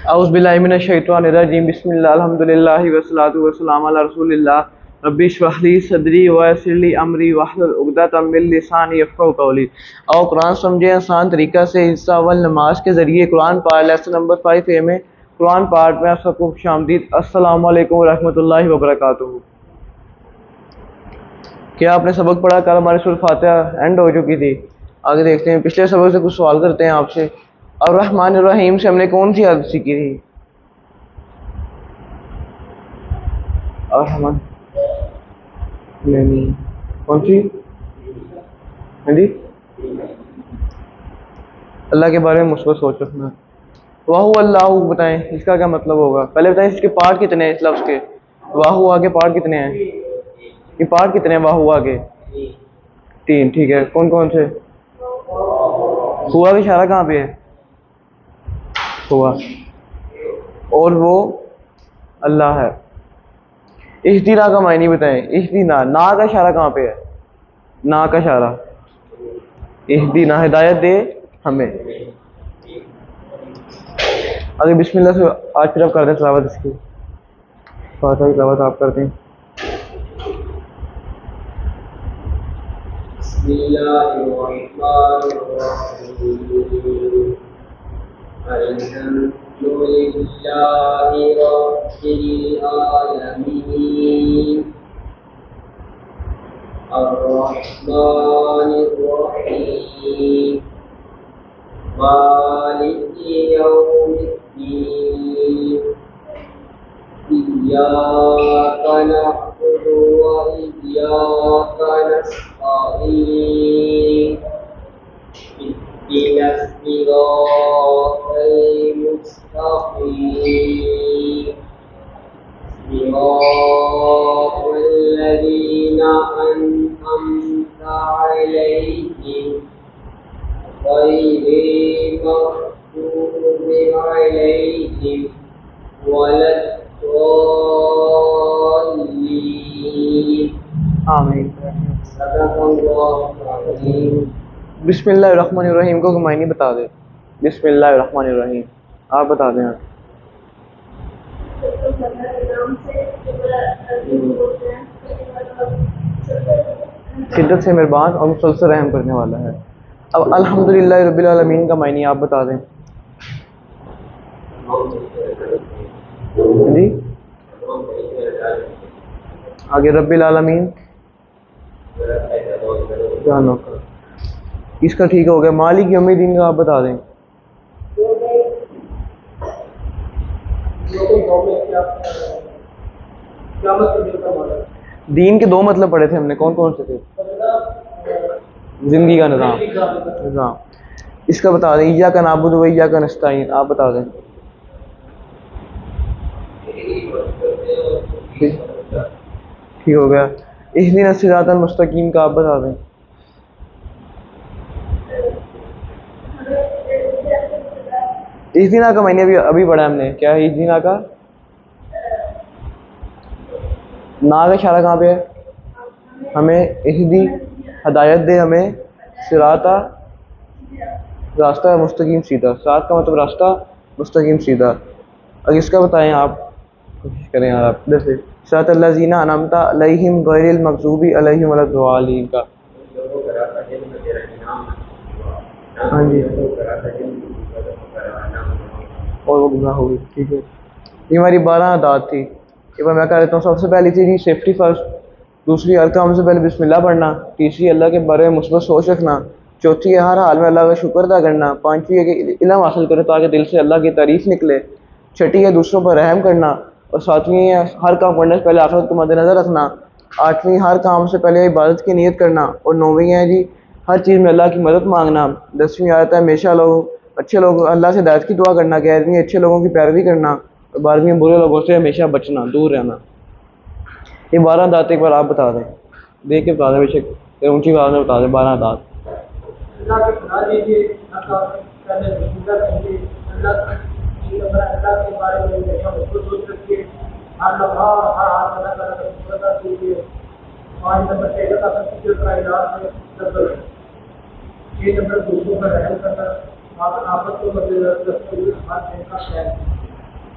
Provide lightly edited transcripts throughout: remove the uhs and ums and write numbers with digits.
औज़ु बिल्लाहि मिनश शैतानिर रजीम बिस्मिल्लाह अल्हम्दुलिल्लाहि वस्सलातु वस्सलामु अला रसूलिल्लाह रब्बि इश्रह ली सदरी व यस्सिर ली अमरी वहलुल उक़दतम मिन लिसानी यफ़क़हू क़ौली। और कुरान समझे आसान तरीका से। हिस्सा अव्वल नमाज के ज़रिए कुरान पाठ, लेसन नंबर 5A में कुरान पाठ में आप सबको खुशामदीद। अस्सलामु अलैकुम व रहमतुल्लाहि व बरकातुहू। क्या आपने सबक पढ़ा? कल हमारी सूरह फातिहा एंड हो चुकी थी। आगे देखते हैं, पिछले सबक से कुछ सवाल करते हैं आपसे। और रहमान रहीम से हमने कौन सी आदत सीखी थी? और रहमान नहीं, कौन सी? हाँ जी, अल्लाह के बारे में मुस्बत सोच रखना। वाहु अल्लाह बताएं, इसका क्या मतलब होगा? पहले बताएं इसके पार्ट कितने हैं इस लफ्ज़ के। वाहु आगे पार्ट कितने हैं? ये पार्ट कितने हैं वाहु आगे? 3, ठीक है। कौन कौन से? हुआ का इशारा कहाँ पे है? हुआ, और वो अल्लाह है। इहदिना का मायने बताएं। इहदिना, ना का इशारा कहाँ पे है? ना का इशारा, इहदिना हिदायत दे हमें। आगे बिस्मिल्लाह से आज फिर आप कर दें तिलावत इसकी। फातिहा की तिलावत आप करते हैं। अल्हम्दुलिल्लाहि रब्बिल आलमीन अर्रहमानिर रहीम मालिकि यौमिद्दीन इय्याका नअबुदु व इय्याका नस्तईन इहदिनस सिरातल मुस्तक़ीम सिरातल लज़ीना अनअमता अलैहिम गैरिल मग़दूबि अलैहिम वलद्दॉल्लीन। आमीन। सदक़ल्लाहुल अज़ीम। बिस्मिल्लाहिर्रहमानिर्रहीम को मायने बता दे। बिस्मिल्लाहिर्रहमानिर्रहीम आप बता दें। शिद्दत से मेहरबान और मुसलसल रहम करने वाला है। अब अल्हम्दुलिल्लाह रब्बिल आलमीन का मायने आप बता दें जी। आगे रब्बिल आलमीन क्या नौकर, इसका ठीक हो गया। मालिक यौमिद्दीन का आप बता दें। दीन के 2 मतलब पढ़े थे हमने, कौन कौन से थे? जिंदगी का निज़ाम। इसका बता दें। इय्याका नअबुदु व इय्याका नस्तईन आप बता दें। ठीक हो गया। इहदिनस सिरातल मुस्तक़ीम का आप बता दें। इहदिना का मैंने अभी पढ़ा हमने, क्या है इहदिना का? ना का इशारा कहाँ पे है? हमें इहदी हदायत दे हमें, सिराता रास्ता मुस्तकीम सीधा। सिरात का मतलब रास्ता, मुस्तकीम सीधा। अब इसका बताएं आप, कोशिश करें यार आप इधर से। सिरातल लज़ीना अनअमता अलैहिम गैरिल मग़ज़ूबि अलैहिम वलद्दॉल्लीन का। हाँ जी, और वो गुमराह हो गई। ठीक है, ये हमारी 12 आदात थी। एक बार मैं कह देता हूँ। सबसे पहली थी जी सेफ्टी फर्स्ट, दूसरी हर काम से पहले बिस्मिल्लाह पढ़ना, तीसरी अल्लाह के बारे में मुस्बत सोच रखना, चौथी है हर हाल में अल्लाह का शुक्र अदा करना, पांचवी है कि इल्म हासिल करें ताकि दिल से अल्लाह की तारीफ़ निकले, छठी है दूसरों पर रहम करना, और सातवीं है हर काम करने से पहले आखिरत को मद्देनज़र रखना, आठवीं हर काम से पहले इबादत की नीयत करना, और नौवीं है जी हर चीज़ में अल्लाह की मदद मांगना। 10वीं आयत है हमेशा अच्छे लोग अल्लाह से हिदायत की दुआ करना। 11वीं अच्छे लोगों की पैरवी करना, और 12वीं बुरे लोगों से हमेशा बचना, दूर रहना। ये 12 दात एक बार आप बता दें, देख के बता दें, बेशक ऊँची आवाज़ में बता दें 12 दात।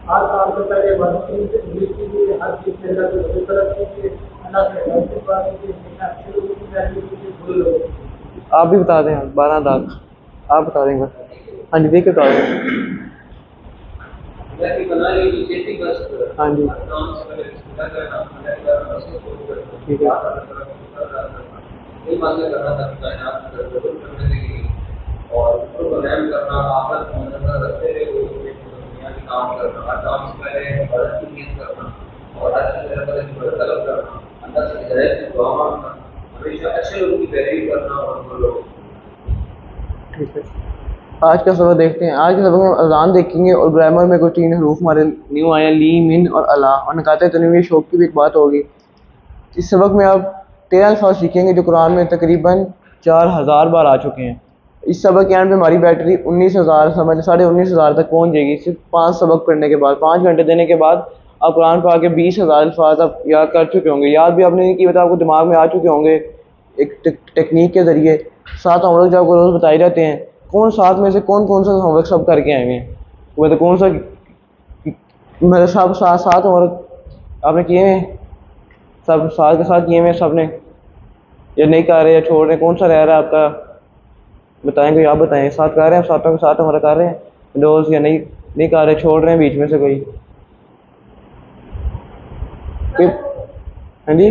हर काम से पहले बदतमीजी से पुलिस कीजिए, हर चीज़ के अंदर कोई गलत कीजिए, अल्लाह से डरते बात कीजिए, अच्छे लोगों की वैल्यू कीजिए, बुरे लोगों की। आप भी बता दें, 12 दाग आप बता देंगे। हाँ जी, देखिए बता दें। कि बना लीजिए खेती बस हाँ जी, काम से पहले बिस्मिल्लाह करना, अल्लाह की तरफ से शुरू करना, ठीक है। बात करना, ये बातें करना था कायनात का जरूर करने के लिए और उसको बयान करना, आखिरत को नजर रखते हुए वो दुनिया के काम करना, हर काम से पहले इबादत की नीयत करना और हर चीज़ से पहले इबादत तलब करना, अल्लाह से हिदायत की दुआ मांगना, हमेशा अच्छे लोगों की पैरवी करना और बुरे लोगों की। ठीक है, आज का सबक देखते हैं। आज के सबक में अज़ान देखेंगे और ग्रामर में कुछ 3 हरूफ हमारे न्यू आए हैं, ली, मिन और अला, और नकाते तनवीर शौक की भी एक बात होगी। इस सबक में आप 13 अल्फाज सीखेंगे जो कुरान में तकरीबन 4000 बार आ चुके हैं। इस सबक के एंड पे हमारी बैटरी 19,000 समझ 19,500 तक पहुंच जाएगी, सिर्फ 5 सबक पढ़ने के बाद। 5 घंटे देने के बाद आप कुरान पर आके 20,000 अल्फाज आप याद कर चुके होंगे। याद भी आपने नहीं किया था, आपको दिमाग में आ चुके होंगे एक टेक्निक के ज़रिए। 7 होमवर्क जो आपको रोज़ बताए जाते हैं, कौन 7 में से कौन कौन सा होमवर्क सब करके आए हुए हैं, मतलब कौन सा मतलब सब 7 होमवर्क आपने किए हैं, सब साथ के साथ किए हुए सब ने, या नहीं कर रहे या छोड़ रहे, कौन सा रह रहा है आपका, बताएं कोई, आप बताएं। साथ कर रहे हैं, सातों के साथ हमारा कर रहे हैं रोज़, या नहीं कर रहे, छोड़ रहे हैं बीच में से कोई। हाँ जी,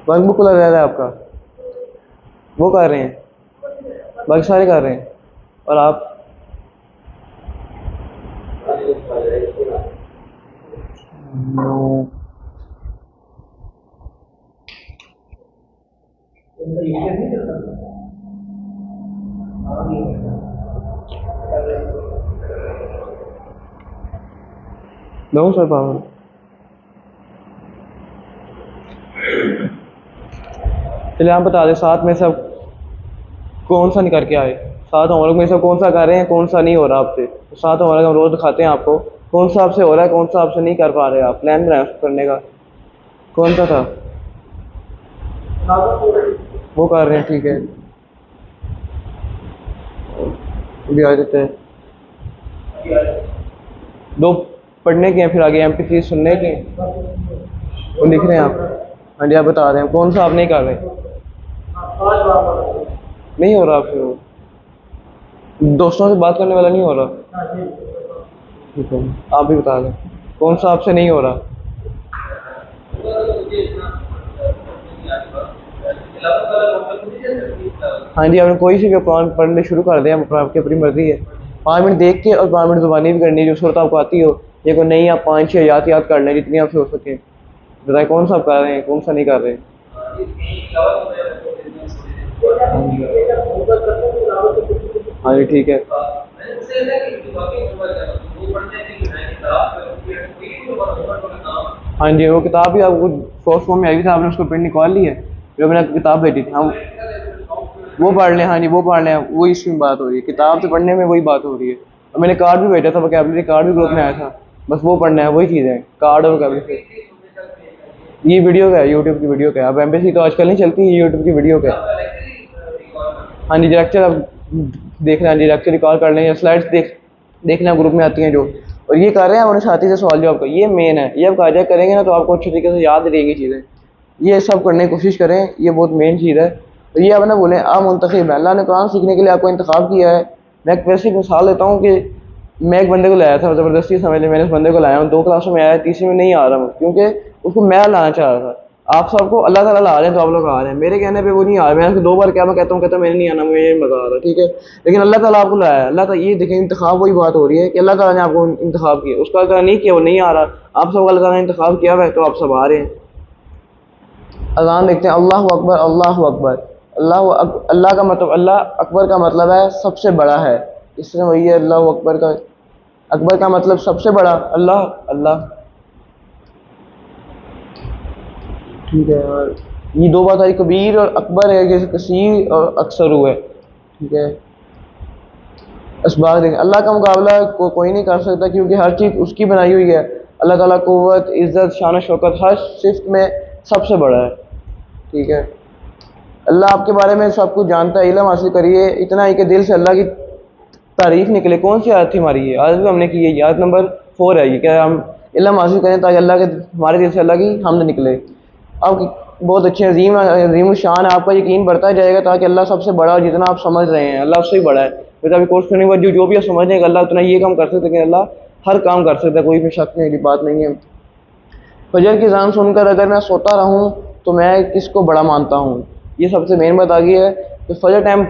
वर्क बुक खुला रह रहा है आपका, वो कर रहे हैं, बाकी सारे कर रहे हैं, और आप उनका यूनियन नहीं चलता। हाँ, नहीं करता। No sir power. चलिए आप बता दें, 7 में सब कौन सा नहीं करके आए, 7 होमवर्क में सब कौन सा कर रहे हैं, कौन सा नहीं हो रहा आपसे। 7 होमवर्क हम रोज़ दिखाते हैं आपको, कौन सा आपसे हो रहा है, कौन सा आपसे नहीं कर पा रहे। आप प्लान बनाए उसको करने का, कौन सा था वो कर रहे हैं, ठीक है, भी आ देते हैं। 2 पढ़ने के हैं, फिर आगे MP3 सुनने के हैं, वो लिख रहे हैं आप। हाँ जी, आप बता रहे हैं कौन सा आप नहीं कर रहे, नहीं हो रहा आपसे, वो दोस्तों से बात करने वाला नहीं हो रहा। ठीक है, आप भी बता दें कौन सा आपसे नहीं हो रहा। हाँ जी, आपने कोई सी भी कुरान पढ़ने शुरू कर दें, आपकी अपनी मर्जी है। 5 मिनट देख के और 5 मिनट ज़ुबानी भी करनी है, जो सूरत आपको आती हो। ये कोई नहीं, आप 5-6 आयात याद कर लें जितनी आपसे हो सके। बताएं कौन सा आप कर रहे हैं, कौन सा नहीं कर रहे। हाँ जी, ठीक है। हाँ जी, वो किताब भी आपको शॉर्ट फॉर्म में आई थी, आपने उसको प्रिंट निकाल ली है, जो मैंने किताब भेजी थी, हम वो पढ़ लें। हाँ जी, वो पढ़ लें, वो इसमें बात हो रही है, किताब से पढ़ने में वही बात हो रही है। और मैंने कार्ड भी भेजा था, वोकैबुलरी कार्ड भी ग्रुप में आया था, बस वो पढ़ना है, वही चीज़ है, कार्ड और वोकैबुलरी। ये वीडियो का है, यूट्यूब की वीडियो का है। अब एम्बेसी तो आजकल नहीं चलती, ये यूट्यूब की वीडियो का है। हाँ जी, लेक्चर अब देख लें, जी लेक्चर रिकॉर्ड कर लें, या स्लाइड्स देखना ग्रुप में आती हैं जो, और ये कर रहे हैं अपने साथी से सवाल जवाब का, ये मेन है। ये आप कायदा करेंगे ना तो आपको अच्छे तरीके से याद रहेंगी चीज़ें, ये सब करने की कोशिश करें, ये बहुत मेन चीज़ है। तो ये आप ना बोलें आप मुंतखब है, अल्लाह ने कुरान सीखने के लिए आपको इंतखाब किया है। मैं एक वैसी मिसाल देता हूँ कि मैं एक बंदे को लाया था, ज़बरदस्ती समझ लें, मैंने उस बंदे को लाया हूँ, 2 क्लासों में आया, तीसरी में नहीं आ रहा हूँ, क्योंकि उसको मैं लाना चाह रहा था। आप सबको अल्लाह ताला ला रहे हैं तो आप लोग आ रहे हैं, मेरे कहने पे वो नहीं आ रहे। मैं उसको 2 बार क्या मैं कहता हूँ मैंने नहीं आना, मुझे मज़ा आ रहा, ठीक है, लेकिन अल्लाह ताला आपको लाया है। अल्लाह ताला, ये देखें, इंतखाब वही बात हो रही है कि अल्लाह ताला ने आपको इंतखाब किया, उसका अल्लाह ताला नहीं किया, वो नहीं आ रहा। आप सब अल्लाह ताला ने इंतखाब किया हुआ है, तो आप सब आ रहे हैं। अज़ान देखते हैं, अल्लाह अकबर, अल्लाह अकबर। अल्लाह का मतलब, अल्लाह अकबर का मतलब है सबसे बड़ा है, इसलिए वही है अल्लाह अकबर का। अकबर का मतलब सबसे बड़ा, अल्लाह अल्लाह, ठीक है। और ये 2 बात आई, कबीर और अकबर है, जैसे कसीर और अक्सर हुए, ठीक है। इस बात देखें, अल्लाह का मुकाबला कोई नहीं कर सकता, क्योंकि हर चीज़ उसकी बनाई हुई है। अल्लाह ताला क़ुव्वत, इज़्ज़त, शान शौकत हर सिफ़त में सबसे बड़ा है, ठीक है। अल्लाह आपके बारे में सब कुछ जानता है, इल्म हासिल करिए, इतना ही कि दिल से अल्लाह की तारीफ निकले। कौन सी आयत थी हमारी? ये आयत भी हमने की है, आयत नंबर 4 है ये, क्या हम इल्म हासिल करें ताकि अल्लाह के हमारे दिल से अल्लाह की हमद निकले। अब बहुत अच्छे अजीम शान है, आपका यकीन बढ़ता जाएगा ताकि अल्लाह सबसे बड़ा, और जितना आप समझ रहे हैं अल्लाह उससे ही बड़ा है। फिर अभी कोर्स करने के बाद जो भी आप समझ रहे हैं कि अल्लाह उतना ये काम कर सकते हैं, लेकिन अल्लाह हर काम कर सकता है, कोई भी शक नहीं, बात नहीं है। फजर की अज़ान सुनकर अगर मैं सोता रहूं तो मैं किसको बड़ा मानता हूँ, ये सबसे मेन बात आ गई है। तो फजर टाइम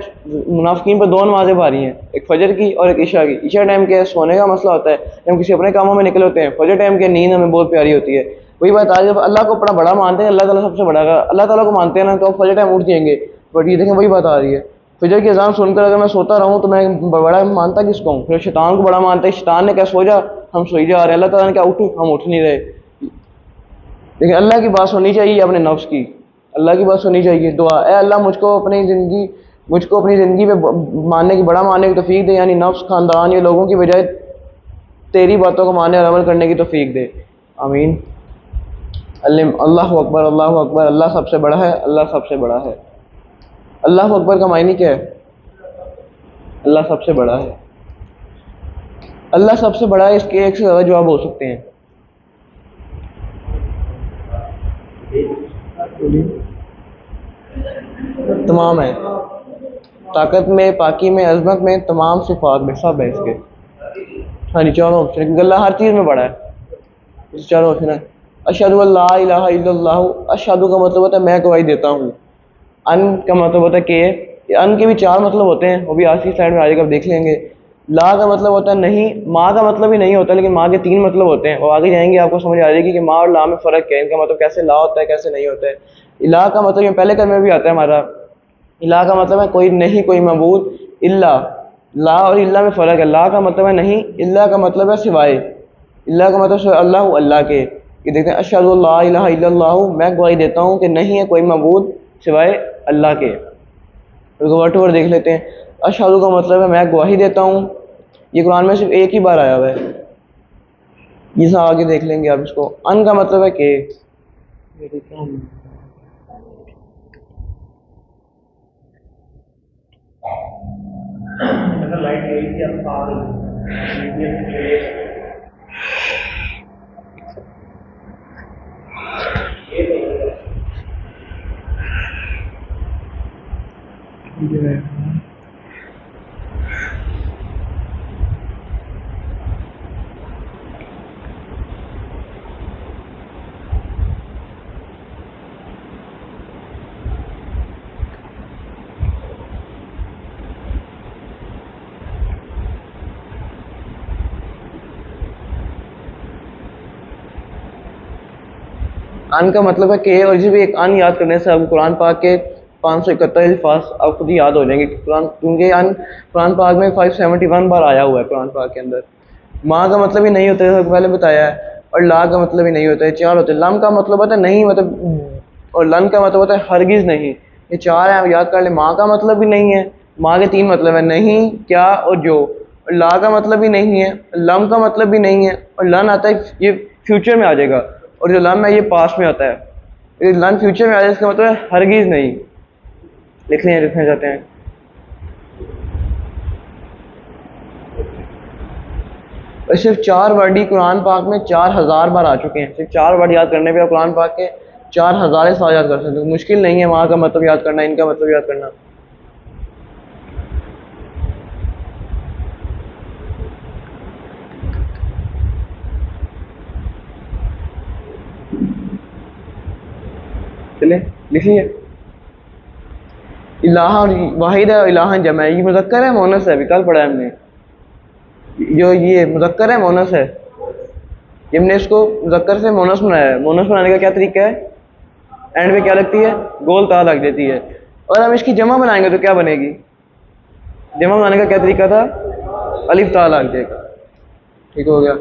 मुनाफिकीन पर दो नमाज़ें भारी हैं, एक फजर की और एक ईशा की। ईशा टाइम क्या है, सोने का मसला होता है, हम किसी अपने कामों में निकले होते हैं। फजर टाइम क्या, नींद हमें बहुत प्यारी होती है। वही बात आज, जब अल्लाह को अपना बड़ा मानते हैं, अल्लाह ताला सबसे बड़ा है। अल्लाह ताला को मानते हैं ना तो आप फजर टाइम उठ जाएंगे। बट ये देखें वही बात आ रही है, फजर की अज़ान सुनकर अगर मैं सोता रहूँ तो मैं बड़ा मानता किसको हूँ? फिर शैतान को बड़ा मानता है। शैतान ने क्या सो जा, हम सोई जा रहे हैं। अल्लाह ताला ने क्या उठ, हम उठ नहीं रहे। लेकिन अल्लाह की बात सुननी चाहिए, अपने नफ्स की अल्लाह की बात सुननी चाहिए। दुआ, ए अल्लाह मुझको अपनी ज़िंदगी में मानने की, बड़ा मानने की तौफीक दे, यानी नफ्स, ख़ानदान या लोगों की बजाय तेरी बातों को मानने और अमल करने की तौफीक दे। आमीन। अल्लाह अकबर, अल्लाह अकबर, अल्लाह सबसे बड़ा है, अल्लाह सबसे बड़ा है। अल्लाह अकबर का मायने क्या है? अल्लाह सबसे बड़ा है। अल्लाह सबसे बड़ा है, इसके एक से ज़्यादा जवाब हो सकते हैं। तमाम है, ताकत में, पाकी में, अजमत में, तमाम सिफात में, सब है इसके। हाँ जी, चारों ऑप्शन, क्योंकि अल्लाह हर चीज़ में बड़ा है। चारों ऑप्शन है। अशहदु अल्ला इलाहा इल्लल्लाहु, अशहदु का मतलब होता है मैं गवाही देता हूँ। अन का मतलब होता है कि, अन के भी 4 मतलब होते हैं, वो भी आज की स्लाइड में आगे देख लेंगे। ला का मतलब होता है नहीं, माँ का मतलब ही नहीं होता, लेकिन माँ के 3 मतलब होते हैं, और आगे जाएंगे आपको समझ आ जाएगी कि माँ और ला में फ़र्क क्या है, इनका मतलब कैसे ला होता है कैसे नहीं होता है। इला का मतलब ये पहले कलमे में भी आता है हमारा। इला का मतलब है कोई नहीं, कोई मबूद। इल्ला, ला और इल्ला में फ़र्क है। ला का मतलब है नहीं, इल्ला का मतलब है सिवाय। इल्ला का मतलब अल्लाह, अल्लाह के। ये देखते हैं, अशहदु अल्ला इलाहा इल्लल्लाहु, मैं गवाही देता हूँ कि नहीं है कोई मबूद सिवाय अल्लाह के। तो वर्ड टू वर्ड देख लेते हैं। अशहदु का मतलब है मैं गवाही देता हूँ, ये कुरान में सिर्फ एक ही बार आया हुआ है। ये सब आगे देख लेंगे आप इसको। अन का मतलब है कि, लाइट गई थी, अब आ रही है। अन का मतलब है कि, और इसे भी एक अन याद करने से आपको कुरान पाक के 571 अल्फाज आप खुद ही याद हो जाएंगे। कुरान, क्योंकि अन कुरान पाक में 571 बार आया हुआ है कुरान पाक के अंदर। माँ का मतलब ही नहीं होता है, पहले बताया है। और ला का मतलब ही नहीं होता है, 4 होते हैं। लम का मतलब होता है नहीं, मतलब, और लन का मतलब होता है हरगिज़ नहीं। ये 4 है, आप याद कर लें। माँ का मतलब भी नहीं है, माँ के 3 मतलब है, नहीं, क्या और जो। और ला का मतलब भी नहीं है, लम का मतलब भी नहीं है, और लन आता है ये फ्यूचर में आ जाएगा, और जो लम है ये पास्ट में आता है। ये लन फ्यूचर में आ जाए, इसका मतलब है हरगिज़ नहीं। लिख लें, लिखना चाहते हैं। और सिर्फ 4 वर्ड ही कुरान पाक में 4000 बार आ चुके हैं। सिर्फ 4 वर्ड याद करने पे आप कुरान पाक के 4000 सवाल याद कर सकते हो। मुश्किल नहीं है वहाँ का मतलब याद करना, इनका मतलब याद करना। चले लिखिए। इलाहा और वाहिद है, इलाहन जमा है। ये मुज़क्कर है मोनस है? अभी कल पढ़ा है हमने। जो ये मुज़क्कर है मोनस है, ये हमने इसको मुज़क्कर से मोनस बनाया है। मोनस बनाने का क्या तरीका है? एंड पे क्या लगती है? गोल ता लग जाती है। और हम इसकी जमा बनाएंगे तो क्या बनेगी? जमा बनाने का क्या तरीका था? अलिफ ता लग जाएगा। ठीक हो गया।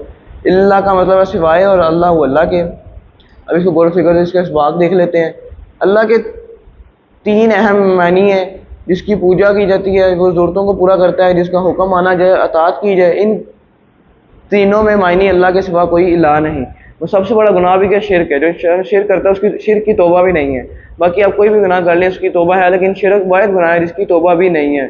इल्ला का मतलब है सिवाय, और अल्लाह अल्लाह के। अब इसको गौर फिक्र से इसके इसबाक देख लेते हैं। अल्लाह के 3 अहम मानी है। जिसकी पूजा की जाती है, वो ज़रूरतों को पूरा करता है, जिसका हुक्म माना जाए, अताअत की जाए। इन तीनों में मायने अल्लाह के सिवा कोई इलाह नहीं। वो सबसे बड़ा गुनाह भी क्या? शिरक है। जो शिरक करता है उसकी शिरक की तौबा भी नहीं है। बाकी आप कोई भी गुनाह कर लें उसकी तौबा है, लेकिन शिरक वाहिद गुनाह है जिसकी तौबा भी नहीं है।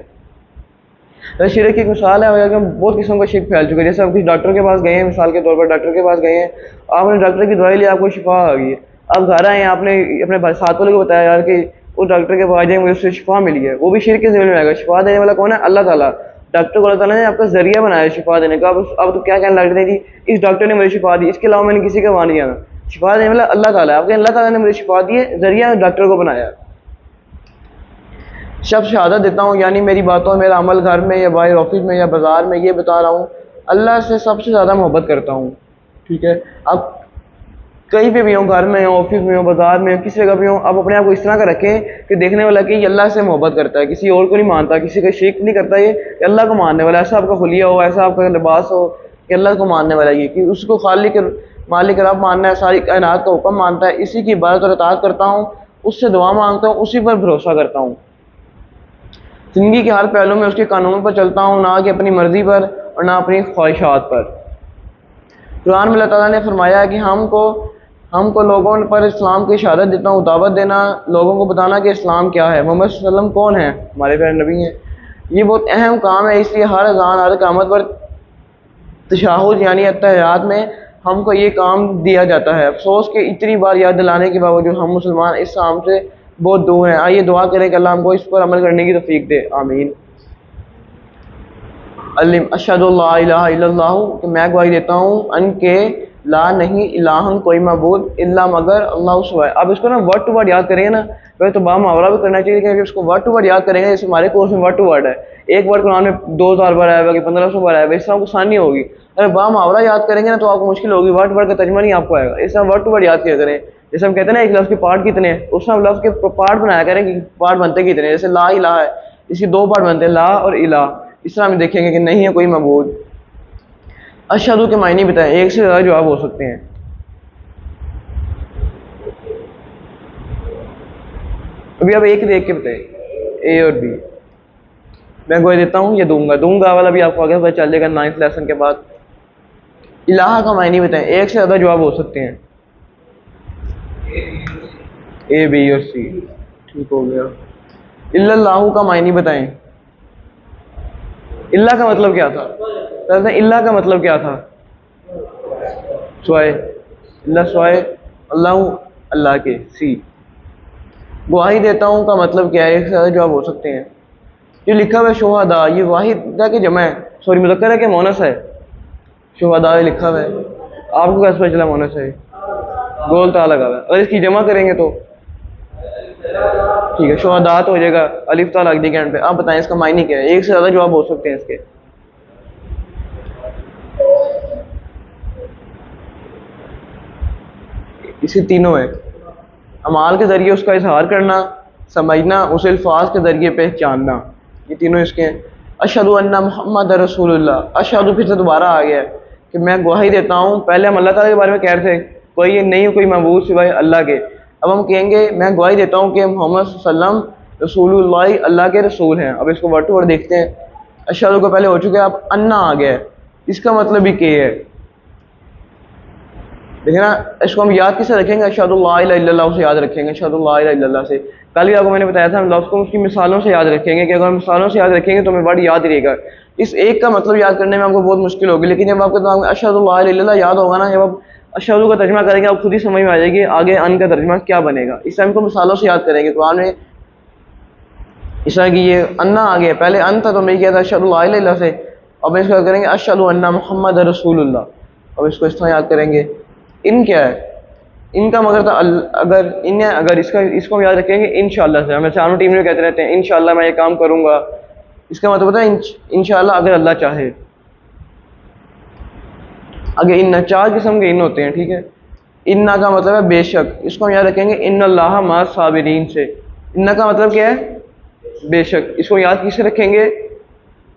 तो शिरक की एक मिसाल है कि बहुत किस्मों का शिरक फैल चुका है। जैसे आप किसी डॉक्टर के पास गए हैं, मिसाल के तौर पर डॉक्टर के पास गए हैं, आपने डॉक्टर की दवाई ली, आपको शिफा आ गई है। अब घर आए, आपने अपने साथ वाले को बताया यार कि उस डॉक्टर के पास जाए, मुझे उससे शिफा मिली है, वो भी शिरक के ज़िम्मे में आएगा। शिफा देने वाला कौन है? अल्लाह ताला। डॉक्टर को अल्लाह ताला ने आपका जरिया बनाया शिफा देने का। अब तो क्या कहने लग रहे थे जी, इस डॉक्टर ने मुझे शिफा दी, इसके अलावा मैंने किसी का वहाँ नहीं जाना। शिफा देने वाला अल्लाह ताला है। आपके अल्लाह ताला ने मुझे शिफा दी है, जरिया डॉक्टर को बनाया। शब शहादत देता हूँ, यानी मेरी बातों, मेरा अमल घर में या बाहर ऑफिस में या बाज़ार में, ये बता रहा हूँ अल्लाह से सबसे ज़्यादा मोहब्बत करता हूँ। ठीक है, अब कहीं पे भी हो, घर में हो, ऑफिस में हो, बाज़ार में हो, किसी जगह भी हो, आप अपने आप को इस तरह का रखें कि देखने वाला कि ये अल्लाह से मोहब्बत करता है, किसी और को नहीं मानता, किसी का शिरक नहीं करता, ये अल्लाह को मानने वाला। ऐसा आपका खुलिया हो, ऐसा आपका लिबास हो कि अल्लाह को मानने वाला, ये कि उसको खालिक मालिक रब मानना है, सारी कायनात का हुक्म मानता है, इसी की इबादत और इताअत करता हूँ, उससे दुआ मांगता हूँ, उसी पर भरोसा करता हूँ। ज़िंदगी के हर पहलू में उसके कानून पर चलता हूँ, ना कि अपनी मर्ज़ी पर और ना अपनी ख्वाहिशात पर। कुरान में अल्लाह ताला ने फरमाया है कि हमको लोगों पर इस्लाम की शहादत देता हूँ, दावत देना, लोगों को बताना कि इस्लाम क्या है, मोहम्मद सल्लल्लाहु अलैहि वसल्लम कौन है, हमारे प्यारे नबी हैं। ये बहुत अहम काम है, इसलिए हर अज़ान, हर क़यामत पर तशहुद यानी अत्तहियात में हमको ये काम दिया जाता है। अफसोस कि इतनी बार याद दिलाने के बावजूद हम मुसलमान इस काम से बहुत दूर हैं। आइए दुआ करें कि अल्लाह हमको इस पर अमल करने की तौफीक दे, आमीन। अशहदु अल्ला इलाहा इल्लल्लाह, कि मैं गवाही देता हूँ अन के ला नहीं इलाहन कोई मबूद इल्ला मगर अल्लाह सिवाय। अब इसको ना वर्ड टू वर्ड याद करेंगे ना, वैसे तो बा मुहावरा भी करना चाहिए, लेकिन इसको वर्ड टू वर्ड याद करेंगे। जैसे हमारे कोर्स में वर्ड टू वर्ड है, एक वर्ड कुरान में 2000 बार आया हुआ कि 1500 बार आया हुआ, इससे आपको आसानी होगी। अगर बा मुहावरा याद करेंगे ना तो आपको मुश्किल होगी, वर्ड वर्ड का तर्जुमा नहीं आपको आएगा। इससे हम वर्ड टू वर्ड याद किया करें। जैसे हम कहते हैं ना एक लफ्ज़ के पार्ट कितने हैं, उसमें हम लफ्ज़ के पार्ट बनाया करें कि पार्ट बनते कितने हैं। जैसे ला इलाहा है, इसके 2 पार्ट बनते हैं, ला और इला। इस तरह हम देखेंगे कि नहीं है कोई मबूद। अशहदु के मायने बताएं, एक से ज़्यादा जवाब हो सकते हैं। अभी आप एक देख के बताएं, ए और बी। मैं गवाही देता हूँ, ये दूंगा वाला भी आपको आगे पता चल जाएगा 9th लेसन के बाद। इलाहा का मायने बताएं, एक से ज़्यादा जवाब हो सकते हैं। ए, बी और सी, ठीक हो गया। इल्लल्लाहु का मायने बताएं। इल्ला का मतलब क्या था? इल्ला का मतलब क्या था? स्वाय, इल्ला स्वाय, अल्लाह अल्लाह के, सी। गवाही देता हूँ का मतलब क्या है? एक से ज़्यादा जवाब हो सकते हैं। जो लिखा हुआ है शुहदा, ये वाहिदा की जमा है, सॉरी मुज़क्कर है कि मोनस है? शुहदा लिखा हुआ है, आपको कैसे पता चला मोनस है? गोल ता लगा हुआ है। अगर इसकी जमा करेंगे तो ठीक है, शुहदा तो हो जाएगा, अलिफ ता लग जाएगा एंड पे। आप बताएं इसका मायने क्या है? एक से ज़्यादा जवाब हो सकते हैं इसके। इसे तीनों है, अमाल के ज़रिए उसका इजहार करना, समझना, उसे अल्फाज के ज़रिए पहचानना, ये तीनों इसके हैं। अशहदु अन्ना मुहम्मद रसूलुल्लाह, अशहदु फिर से दोबारा आ गया कि मैं गवाही देता हूँ। पहले हम अल्लाह ताला के बारे में कह रहे थे, कोई नहीं कोई मबूद सिवाय अल्लाह के। अब हम कहेंगे मैं गवाही देता हूँ कि मोहम्मद सल्लल्लाहु अलैहि वसल्लम रसूलुल्लाह, अल्लाह के रसूल हैं। अब इसको वर्ड टू वर्ड देखते हैं। अशहदु को पहले हो चुके हैं, अब अन्ना आ गया है, इसका मतलब भी क्या है? देखिए ना, इसको हम याद किससे रखेंगे? अशहदु ला इलाहा इल्लल्लाह से याद रखेंगे, अशहदु ला इलाहा इल्लल्लाह से। कल भी आपको मैंने बताया था, हम लफ्ज़ को उसकी मिसालों से याद रखेंगे कि अगर हम मिसालों से याद रखेंगे तो हमें वर्ड याद रहेगा। इस एक का मतलब याद करने में आपको बहुत मुश्किल होगी, लेकिन जब आपके दिमाग में अशहदु ला इलाहा इल्लल्लाह याद होगा ना, जब आप अशहदु का तर्जुमा करेंगे आप खुद ही समझ में आ जाएगी आगे अन का तर्जुमा क्या बनेगा। इस टाइम को मिसालों से याद करेंगे। कुरान में इस तरह की ये अन्ना आ गया, पहले अन था तो मैं किया था अशहदु ला इलाहा इल्लल्लाह से, अब इसको याद करेंगे अशहदु अन्ना मुहम्मद रसूलुल्लाह। अब इसको इस तरह याद करेंगे। इन क्या है? इनका मगर था अगर इन, अगर इसको हम याद रखेंगे इंशाअल्लाह से। हमें चारों टीम में कहते रहते हैं इंशाअल्लाह मैं ये काम करूँगा, इसका मतलब होता है इंशाअल्लाह अगर अल्लाह चाहे। अगर इन 4 किस्म के इन होते हैं, ठीक है। इन्ना का मतलब है बेशक, इसको हम याद रखेंगे इन्नल्लाह मा साबिरीन से। इन्ना का मतलब क्या है? बेशक। इसको याद किससे रखेंगे?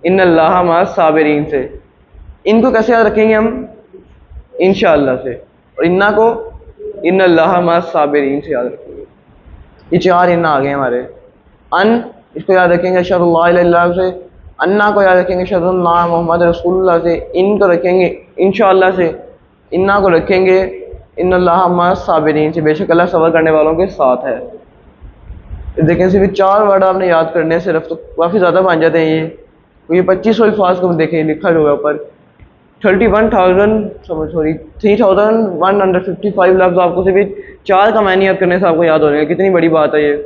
इन्नल्लाह मा साबिरीन से। इनको कैसे याद रखेंगे हम? इंशाअल्लाह से। और इन्ना को इन्नल्लाह मा साबिरीन से याद रखेंगे। ये 4 इन्ना आ गए हमारे। अन, इसको याद रखेंगे अशहदु ला इलाहा इल्लल्लाह से। अन्ना को याद रखेंगे अशहदु अन्ना मुहम्मद रसूलुल्लाह से। इन को रखेंगे इंशाअल्लाह से। इन्ना को रखेंगे इन्नल्लाह मा साबिरीन से, बेशक अल्लाह सब्र करने वालों के साथ है। देखें सिर्फ 4 वर्ड आपने याद करने सिर्फ तो काफ़ी ज़्यादा बन जाते हैं ये। तो ये 2500 अल्फाज को देखें लिखा हुआ है ऊपर 3155 लफ्ज़ आपको सिर्फ 4 का मानी याद करने से आपको याद हो जाएगा। कितनी बड़ी बात है ये।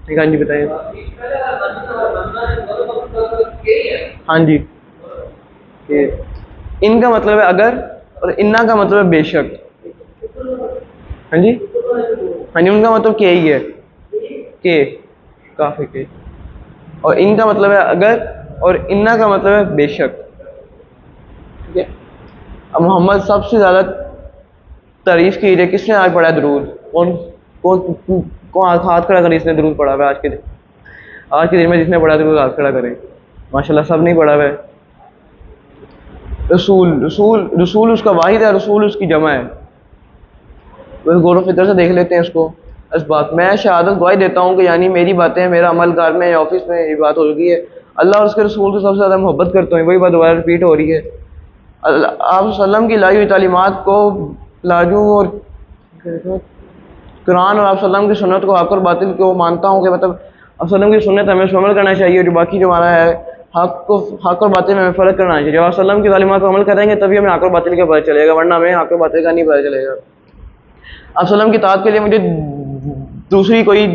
ठीक है जी बताइए। हाँ जी, ये इनका मतलब है अगर और इन्ना का मतलब है बेशक। हाँ जी, हाँ जी, उनका मतलब के ही है, के काफी के, और इनका मतलब है अगर और इन्ना का मतलब है बेशक। ठीक है। अब मोहम्मद सबसे ज़्यादा तारीफ की है किसने आज पढ़ा है दरूद? कौन कौन कौन हाथ खड़ा करे इसने दरूद पढ़ा हुआ है आज के दिन में जिसने पढ़ा दरूद हाथ खड़ा करे। माशाल्लाह सब नहीं पढ़ा हुआ है। रसूल रसूल रसूल उसका वाहिद है, रसूल उसकी जमा है। बस गौर व फिक्र से देख लेते हैं इसको। इस बात मैं शहादत गवाही देता हूँ कि यानी मेरी बातें मेरा अमल घर में ऑफिस में ये बात हो गई है, अल्लाह और उसके रसूल से सबसे ज़्यादा मोहब्बत करता हूँ। वही बात दोबारा रिपीट हो रही है। आप सल्लम की लाई हुई तालीमात को लाजू और कुरान और आप सल्लम की सुन्नत को हक और बातिल को मानता हूँ कि मतलब आप सल्लम की सुन्नत हमें अमल करना चाहिए, जो बाकी जो हमारा है हक और बातिल में हमें फ़र्क करना चाहिए। जब आप सल्लम की तालीमात पर अमल करेंगे तभी हमें हक और बातिल का पता चलेगा, वरना हमें हक और बातिल का नहीं पता चलेगा। आप सल्लम की ताक़त के लिए मुझे दूसरी कोई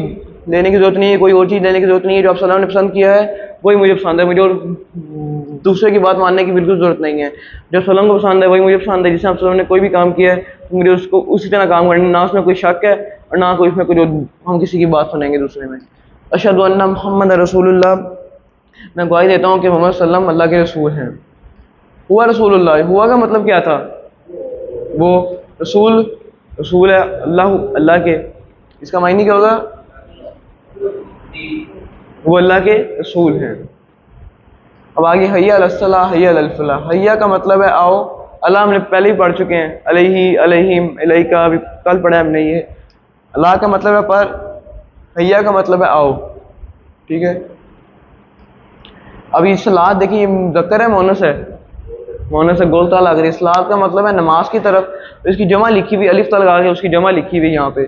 लेने की ज़रूरत नहीं है, कोई और चीज़ लेने की ज़रूरत नहीं है। जो आप सल्लम ने पसंद किया है वही मुझे पसंद है, मुझे और दूसरे की बात मानने की बिल्कुल ज़रूरत नहीं है। जो सल्लम को पसंद है वही मुझे पसंद है। जिससे आप सल्लम ने कोई भी काम किया है तो मुझे उसको उसी तरह काम करना, ना उसमें कोई शक है और ना कोई इसमें कोई हम किसी की बात सुनेंगे दूसरे में। अशहदु अन्ना मुहम्मद रसूलुल्लाह, मैं गवाही देता हूँ कि मोहम्मद सल्लम अल्लाह के रसूल हैं। हुआ रसूलुल्लाह, हुआ का मतलब क्या था? वो रसूल रसूल है अल्लाह के, इसका मायने क्या होगा? वो अल्लाह के रसूल हैं। अब आगे हैया अलस्सलाह हैया अल फलाह, हैया का मतलब है आओ। अल्लाह हमने पहले ही पढ़ चुके हैं, अलैहि अलैहिम अलैका अभी कल पढ़ा हमने ये। अल्लाह का मतलब है पर, हैया का मतलब है आओ। ठीक है। अभी सलात देखिए मुज़क्कर है मोनस है? मोनस है, गोल ता लग रही है। सलात का मतलब है नमाज की तरफ, इसकी जमा लिखी हुई अलिफ ता लगा के उसकी जमा लिखी हुई यहाँ पे।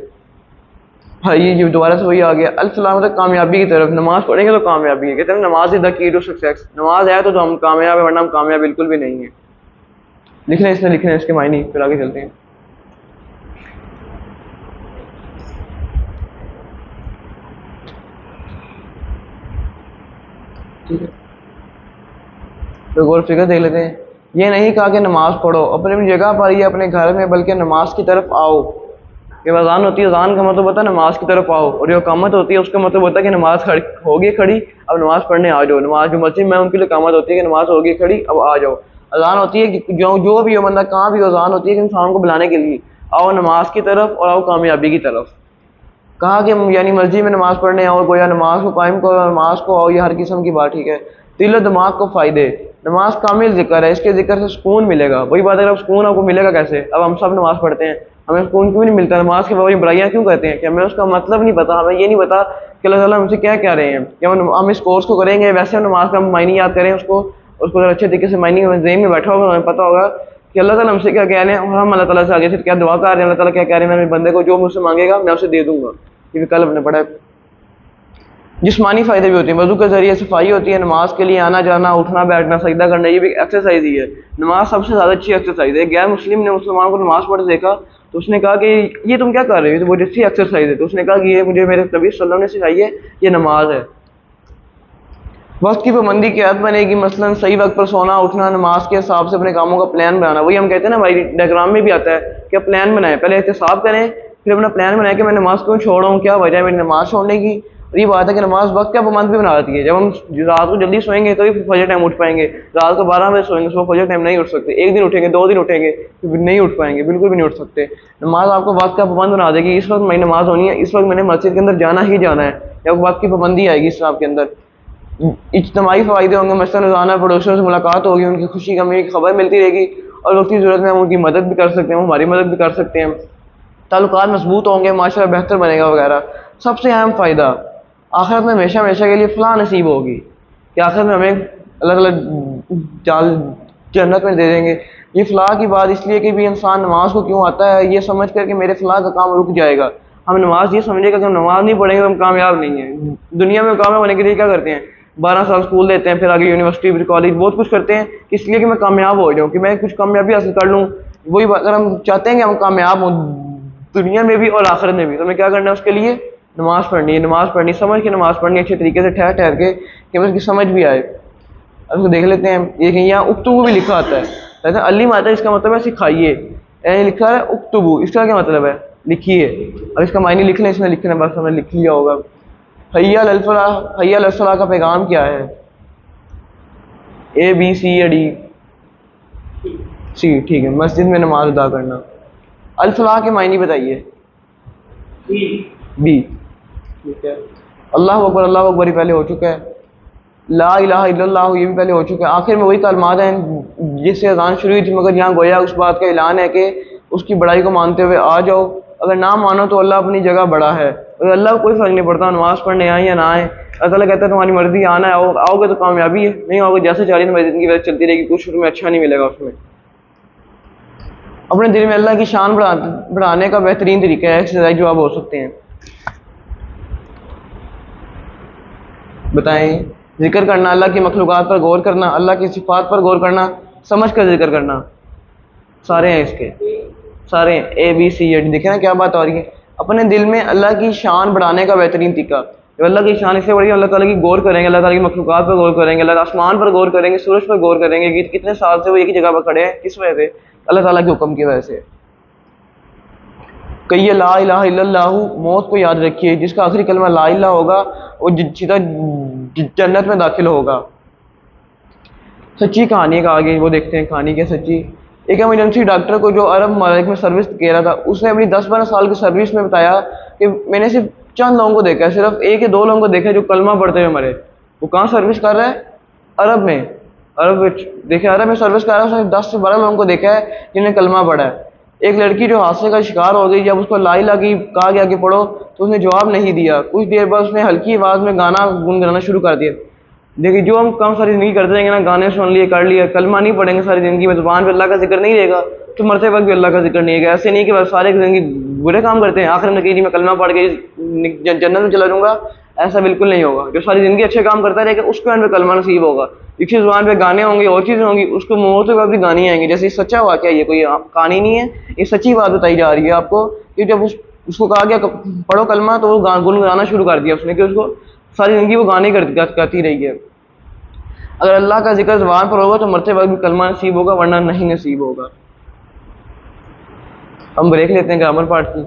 हाँ ये दोबारा से वही आ गया। अल फलाह मतलब कामयाबी की तरफ, नमाज पढ़ेंगे तो कामयाबी है। कहते हैं namaz is the key to success, नमाज है तो हम कामयाब है, वरना हम कामयाब बिल्कुल भी नहीं है। लिख लें इसने, लिख लें इसके मायने, फिर आगे चलते हैं। ठीक है, तो गौर फिक्र देख लेते हैं। ये नहीं कहा कि नमाज पढ़ो अपनी जगह पर ही अपने घर में, बल्कि नमाज की तरफ आओ। जब अज़ान होती है, अज़ान का मतलब होता है नमाज की तरफ आओ, और जो इकामत होती है उसका मतलब होता है कि नमाज खड़ी होगी खड़ी, अब नमाज पढ़ने आ जाओ। नमाज जो मस्जिद में उनके लिए इकामत होती है कि नमाज होगी खड़ी, अब आ जाओ। अज़ान होती है कि जो भी हो बंदा कहाँ भी हो, अज़ान होती है कि इंसान को बुलाने के लिए आओ नमाज की तरफ और आओ कामयाबी की तरफ। कहा कि यानी मस्जिद में नमाज पढ़ने आओ, गोया नमाज को कायम करो, नमाज को आओ, ये हर किस्म की बात। ठीक है। दिल और दिमाग को फ़ायदे, नमाज कामिल जिक्र है, इसके जिक्र से सुकून मिलेगा। वही बात है, अगर सुकून आपको मिलेगा कैसे? अब हम सब नमाज पढ़ते हैं, हमें सुकून क्यों नहीं मिलता? नमाज के बाबा बुराइयाँ क्यों कहते हैं? कि हमें उसका मतलब नहीं पता, हमें ये नहीं पता कि अल्लाह ताला हमसे क्या कह रहे हैं। कि हम इस कोर्स को करेंगे, वैसे हम नमाज का मायने याद करें उसको अगर अच्छे तरीके से मायने ज़हन में बैठा होगा, हमें पता होगा कि अल्लाह ताला हमसे क्या कह रहे हैं और हम अल्लाह ताला से आगे से क्या दुआ कर रहे हैं। अल्लाह ताला क्या कह रहे हैं, मैं मेरे बंदे को जो मुझसे मांगेगा मैं उसे दे दूंगा। क्योंकि कल हमने पढ़ा है। जिस्मानी फ़ायदे भी होते हैं, वज़ू के ज़रिए सफाई होती है, नमाज के लिए आना जाना, उठना बैठना, सजदा करना, ये भी एक्सरसाइज ही है। नमाज सबसे ज़्यादा अच्छी एक्सरसाइज है। गैर मुस्लिम ने मुसलमान को नमाज पढ़ते देखा तो उसने कहा कि ये तुम क्या कर रहे हो, तो बहुत अच्छी एक्सरसाइज है। तो उसने कहा कि ये मुझे मेरे नबी सल्लल्लाहु अलैहि वसल्लम ने सिखाई है, ये नमाज है। वक्त की पाबंदी की आदत बनेगी, मसलन सही वक्त पर सोना उठना, नमाज के हिसाब से अपने कामों का प्लान बनाना। वही हम कहते हैं ना भाई, डायग्राम में भी आता है कि आप प्लान बनाएं, पहले एहतिसाब करें, फिर अपना प्लान बनाएं कि मैं नमाज क्यों छोड़ रहा हूँ, क्या वजह है मेरी नमाज छोड़ने की। और ये बात है कि नमाज वक्त का पाबंद भी बना देती है। जब हम रात को जल्दी सोएंगे तो ही फजर टाइम उठ पाएंगे, रात को 12 बजे सोएंगे सुबह फजर टाइम नहीं उठ सकते। एक दिन उठेंगे, 2 दिन उठेंगे, फिर नहीं उठ पाएंगे, बिल्कुल भी नहीं उठ सकते। नमाज आपको वक्त का पाबंद बना देगी। इस वक्त मेरी नमाज होनी है, इस वक्त मैंने मस्जिद के अंदर जाना ही जाना है, जब वक्त की पाबंदी आएगी इस्लाम के अंदर। इज्तिमाई फ़ायदे होंगे, मसलन रोज़ाना पड़ोसियों से मुलाकात होगी, उनकी खुशी गमी की खबर मिलती रहेगी, और वक्त की ज़रूरत में हम उनकी मदद भी कर सकते हैं, हमारी मदद भी कर सकते हैं। ताल्लुकात मजबूत होंगे, माशरा बेहतर बनेगा वगैरह। सबसे अहम फ़ायदा आखिरत में हमेशा हमेशा के लिए फ़लाह नसीब होगी कि आखिरत में हमें अलग अलग जाल जन्नत में दे देंगे। ये फ़लाह की बात इसलिए कि भी इंसान नमाज को क्यों आता है, ये समझ कर कि मेरे फ़लाह का काम रुक जाएगा। हम नमाज ये समझेगा कि हम नमाज नहीं पढ़ेंगे तो हम कामयाब नहीं हैं। दुनिया में कामयाब होने के लिए क्या करते हैं? 12 साल स्कूल देते हैं, फिर आगे यूनिवर्सिटी फिर कॉलेज बहुत कुछ करते हैं, इसलिए कि मैं कामयाब हो जाऊँ, कि मैं कुछ कामयाबी हासिल कर लूँ। वही बात, अगर हम चाहते हैं कि हम कामयाब हों दुनिया में भी और आखिरत में भी, तो हमें क्या करना है उसके लिए? नमाज़ पढ़नी है, नमाज़ पढ़नी, समझ के नमाज़ पढ़नी अच्छे तरीके से, ठहर ठहर के, कि हमें उसकी समझ भी आए। अब इसको देख लेते हैं, ये कहीं यहाँ उक्तुबु भी लिखा आता है, जैसे अलीम आता है, इसका मतलब है सिखाइए, यानी लिखा है उक्तुबु, इसका क्या मतलब है? लिखिए। अब इसका मायने लिख लें, इसमें लिखना बस हमने लिख लिया होगा। हैया अल फलाह, हैया अल सलाह का पैगाम क्या है? ए बी सी या डी? सी, ठीक है, मस्जिद में नमाज अदा करना। अल फलाह के मायने बताइए। बी, ठीक है। अल्लाह अकबर ही पहले हो चुका है। ला इलाहा इल्लल्लाह ये भी पहले हो चुका है। आखिर में वही कलमात हैं जिससे अज़ान शुरू हुई थी, मगर यहाँ गोया उस बात का ऐलान है कि उसकी बड़ाई को मानते हुए आ जाओ। अगर ना मानो तो अल्लाह अपनी जगह बड़ा है, और अल्लाह को कोई फ़र्क नहीं पड़ता नमाज़ पढ़ने आए या ना आए। अल्लाह ताला कहता है तुम्हारी मर्ज़ी, आना है आओगे तो कामयाबी है, नहीं आओगे जैसे चाह रही तुम्हारी ज़िंदगी वैसे चलती रहेगी, कुछ शुरू में अच्छा नहीं मिलेगा उसमें। अपने दिल में अल्लाह की शान बढ़ाने का बेहतरीन तरीका है, एक्सरसाइज जो आप हो सकते हैं, बताएं। जिक्र करना, अल्लाह की मखलूक़ात पर गौर करना, अल्लाह की सिफ़ात पर गौर करना, समझ कर जिक्र करना, सारे हैं इसके, सारे हैं ए बी सी डी। देखें ना क्या बात हो रही है। अपने दिल में अल्लाह की शान बढ़ाने का बेहतरीन तरीका, जब अल्लाह की शान इससे बड़ी, अल्लाह ताला की गौर करेंगे, अल्लाह ताला की मखलूक़ात पर गौर करेंगे, अल्लाह आसमान पर गौर करेंगे, सूरज पर गौर करेंगे कि कितने साल से वो एक ही जगह पर खड़े हैं, किस वजह से? अल्लाह ताला के हुक्म की वजह से। कहिए ला इलाहा इल्लल्लाह, मौत को याद रखिए, जिसका आखिरी कलमा ला इलाहा होगा वो सीधा जन्नत में दाखिल होगा। सच्ची कहानी का आगे वो देखते हैं, कहानी क्या सच्ची। एक एमरजेंसी डॉक्टर को जो अरब ममालिक में सर्विस दे रहा था, उसने अपनी 10-12 साल की सर्विस में बताया कि मैंने सिर्फ चंद लोगों को देखा है, सिर्फ 1 या 2 लोगों को देखा है जो कलमा पढ़ते हुए मरे। वो कहाँ सर्विस कर रहा है? अरब में। अरब में देखे, अरब में सर्विस कर रहा है, उसने 10 से 12 लोगों को देखा है जिन्हें कलमा पढ़ा है। एक लड़की जो हादसे का शिकार हो गई, जब उसको ला इलाहा की कहा गया कि पढ़ो तो उसने जवाब नहीं दिया। कुछ देर बाद उसने हल्की आवाज़ में गाना गुनगुनाना शुरू कर दिया। देखिए जो हम काम सारी ज़िंदगी करते रहेंगे ना, गाने सुन लिए कर लिए, कलमा नहीं पढ़ेंगे सारी ज़िंदगी में, ज़ुबान पे अल्लाह का जिक्र नहीं रहेगा, तो मरते वक्त भी अल्लाह का जिक्र नहीं है। ऐसे नहीं कि बस सारे ज़िंदगी बुरे काम करते हैं, आखिर में कहीं मैं कलमा पढ़ के जन्नत में चला जाऊँगा, ऐसा बिल्कुल नहीं होगा। जो सारी ज़िंदगी अच्छे काम करता रहेगा उसको एंड पे कलमा नसीब होगा। इसी ज़ुबान पे गाने होंगे और चीज़ें होंगी, उसको मौत के बाद भी गाने आएंगे। जैसे ये सच्चा वाक़या, ये कोई कहानी नहीं है, ये सच्ची बात बताई जा रही है आपको कि जब उसको कहा गया पढ़ो कलमा, तो वो गुनगुनाना शुरू कर दिया उसने, कि उसको सारी ज़िंदगी वो गाने करती रही है। अगर अल्लाह का जिक्र ज़ुबान पर होगा तो मरते वक्त भी कलमा नसीब होगा, वरना नहीं नसीब होगा। हम ब्रेक लेते हैं ग्रामर पार्ट की।